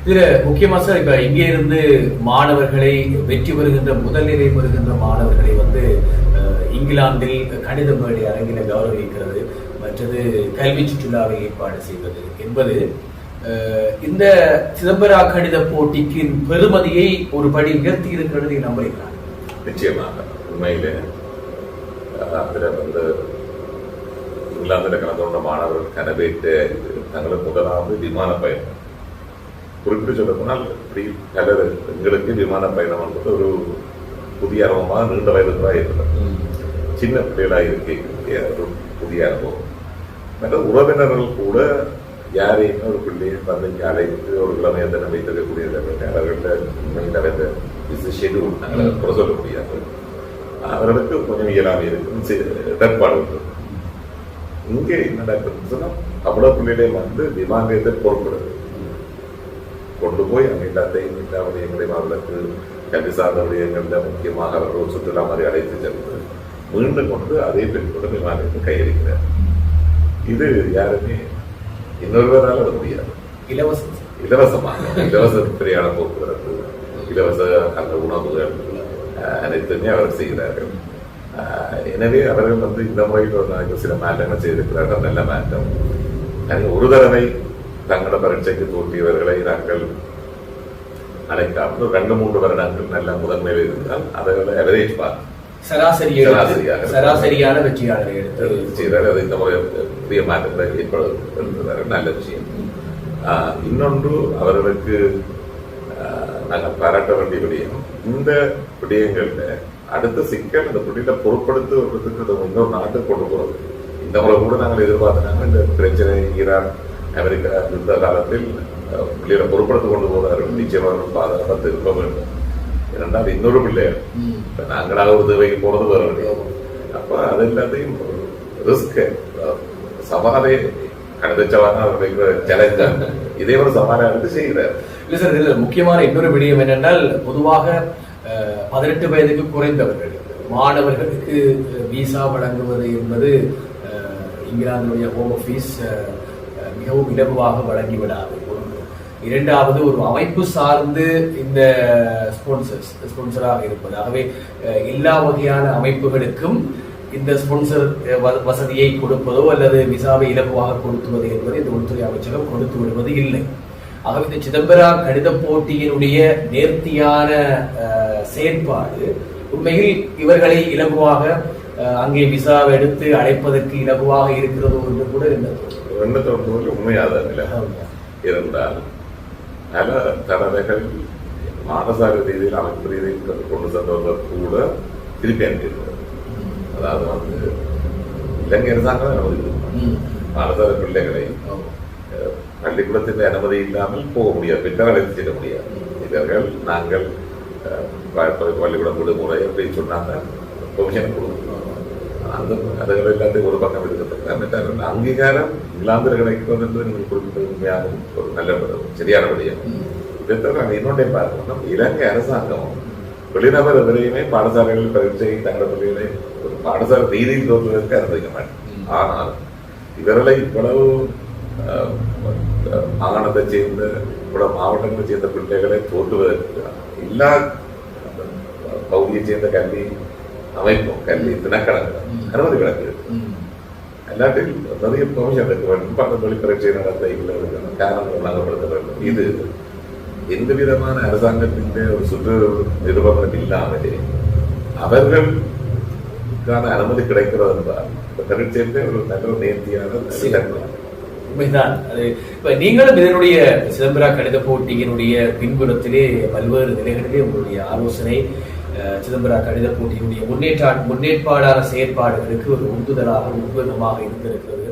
இதுல முக்கியமா சார் இப்ப இங்கே இருந்து மாணவர்களை வெற்றி பெறுகின்ற முதல்நிலை பெறுகின்ற மாணவர்களை இங்கிலாந்தில் கணித மேடை அரங்கில கௌரவிக்கிறது, மற்றது கல்வி சுற்றுலாவை ஏற்பாடு செய்வது என்பது இந்த சிதம்பரா கணித போட்டிக்கு பெருமதியை ஒரு படி உயர்த்தி இருக்கிறது நம்புகிறேன். நிச்சயமாக உண்மையிலே அதுல இங்கிலாந்துல கலந்து கொண்ட மாணவர்கள் கனவேற்ற தங்களுக்கு முதலாவது விமான பயணம். குறிப்பிட்டு சொல்ல போனால் இப்படி பலர் எங்களுக்கு விமான பயணம் என்பது ஒரு புதிய அனுபவமாக நீண்ட வயதுகளாக இருக்கிறது. சின்ன பிள்ளைகளாக இருக்க ஒரு புதிய அனுபவம். மற்ற உறவினர்கள் கூட யாரையும் ஒரு பிள்ளையை தந்தைக்கு அழைத்து ஒரு கிழமையை தினம் வைத்திருக்கக்கூடிய அவர்கள்ட்ட உண்மையில் அவர்கள் ஷெடியூல் நாங்கள் குறை சொல்ல முடியாது. அவர்களுக்கு கொஞ்சம் இயலாமை இருக்கும், இடர்பாடு உண்டு. இங்கே என்ன நடக்குதுன்னா அவ்வளவு பிள்ளைகளை விமானத்தை பொறுப்படுது கொண்டு போய் அங்கே எல்லாத்தையும் எங்களுடைய அவர்களுக்கு கல்வி சார்ந்த விடயங்களில் முக்கியமாக அவர்கள் சுற்றுலா மாதிரி அழைத்து சென்று மீண்டும் கொண்டு அதே பெண்களோட விமானத்தை கையளிக்கிறார். இது யாருமே இன்னொருவரால் அது முடியாது. இலவசமாக இலவச பிரயாண போக்குவரத்து, இலவச அந்த உணவுகள் அனைத்துமே அவர் செய்கிறார்கள். எனவே அவர்கள் இந்த முறையில் சில மாற்றங்கள் செய்திருக்கிறார்கள், நல்ல மாற்றம். ஒரு தடவை தங்களோட பரீட்சைக்கு தோற்றியவர்களை நாங்கள் அழைக்காமல் 2-3 வருடங்கள் நல்ல முதன்மையில் இருந்தால் அவர்களை அவரேஜ் பார்த்து சராசரியான வெற்றியாளரை எடுத்து செய்தார். அது இந்த முறை புதிய மாற்றங்களை ஏற்படுத்துகிறார்கள், நல்ல விஷயம். இன்னொன்று அவர்களுக்கு நாங்கள் பாராட்ட வேண்டிய விடயம், இந்த விடயங்கள்ல அடுத்த சிக்கல் அந்த தொழிலை பொருட்படுத்துவதற்கு இன்னொரு நாட்டுக்கு கொண்டு போறது. இந்த முறை கூட நாங்கள் எதிர்பார்த்தாங்க இந்த பிரச்சனை ஈரான் அமெரிக்கா யுத்த காலத்தில் பிள்ளைகளை பொருட்படுத்திக் கொண்டு போகிறார்கள். நிச்சயமாக பாதுகாப்பு இருக்க வேண்டும். இரண்டாவது இன்னொரு பிள்ளைகள் நாங்களாக ஒரு தேவைக்கு போறது வர முடியும். அப்ப அது எல்லாத்தையும் ரிஸ்க் சவாலை கணிதச்சவான சேலஞ்சா இதே ஒரு சவாலை எடுத்து செய்கிறார். இல்ல சார், இதுல முக்கியமான இன்னொரு விடயம் என்னென்றால், பொதுவாக 18 வயதுக்கு குறைந்தவர்கள் மாணவர்களுக்கு விசா வழங்குவது என்பது இங்கிலாந்துடைய ஹோம் ஆபீஸ் மிகவும் இலகுவாக வழங்கிவிடாது. இரண்டாவது, ஒரு அமைப்பு சார்ந்து இந்த ஸ்பான்சராக இருப்பது. ஆகவே எல்லா வகையான அமைப்புகளுக்கும் இந்த ஸ்பான்சர் வசதியை கொடுப்பதோ அல்லது விசாவை இலகுவாக கொடுத்துவது என்பது இந்த உள்துறை அமைச்சகம் கொடுத்து விடுவது இல்லை. ஆகவே இந்த சிதம்பரா கணித போட்டியினுடைய நேர்த்தியான செயற்பாடு உண்மையில் இவர்களை இலகுவாக அங்கே விசாவை எடுத்து அழைப்பதற்கு இலகுவாக இருக்கிறதோ என்று கூட எண்ணத்தோடு உண்மையாக இருந்தால் பல தடவைகள் மானசார ரீதியில் அமைப்பு ரீதியில் கொண்டு சென்றவர்கள் கூட திருப்பி அனுப்பியிருக்கிறது. அதாவது இலங்கை அரசாங்கம் அனுமதி மானசார பிள்ளைகளை பள்ளிக்கூடத்தின் அனுமதி இல்லாமல் போக முடியாது, பெற்றால் அழைத்து செல்ல முடியாது. இவர்கள் நாங்கள் பள்ளிக்கூடம் விடுமுறை அப்படின்னு சொன்னாங்க, பெர்மிஷன் கொடுக்கணும். அந்த அதுகள் எல்லாத்தையும் ஒரு பக்கம் எடுக்கப்பட்ட அங்கீகாரம் இங்கிலாந்தில் கிடைக்கிறது என்று நீங்கள் குறிப்பிட்டது உண்மையாக ஒரு நல்ல சரியான விடயம். இதை தவிர நாங்கள் இன்னொன்றையும் பார்க்கணும், இலங்கை அரசாங்கம் வெளிநபர் எதிரையுமே பாடசாலைகளில் பரீட்சை தங்கள பிள்ளைகளை ஒரு பாடசாலை ரீதியில் தோற்றுவதற்கு அனுமதிக்க மாட்டேன். ஆனால் இவர்களை இவ்வளவு மாகாணத்தை சேர்ந்த இவ்வளவு மாவட்டங்களை சேர்ந்த பிள்ளைகளை தோற்றுவதற்கு எல்லா பகுதியை சேர்ந்த கல்வி அமைப்பும் கல்வி தினக்கணக்கு அனுமதி கிடக்கு. எல்லாத்தையும் நிறைய பெர்மிஷன் எடுக்க வேண்டும். பல மொழி பரீட்சை நடத்த காரணங்கள் வழங்கப்படுத்த வேண்டும். இது எந்த விதமான அரசாங்கத்தின் ஒரு சுற்று நிறுவனம் இல்லாமலே அவர்களுக்கான அனுமதி கிடைக்கிறது என்றால் பரீட்சை ஒரு நல்ல நேர்த்தியான உண்மைதான். அது இப்ப நீங்களும் இதனுடைய சிதம்பரா கணித போட்டியினுடைய பின்புறத்திலே பல்வேறு நிலைகளிலே உங்களுடைய ஆலோசனை சிதம்பரா கணித போட்டியினுடைய முன்னேற்பாடான செயற்பாடுகளுக்கு ஒரு உந்துதலாக உத்வேகமாக இருந்திருக்கிறது.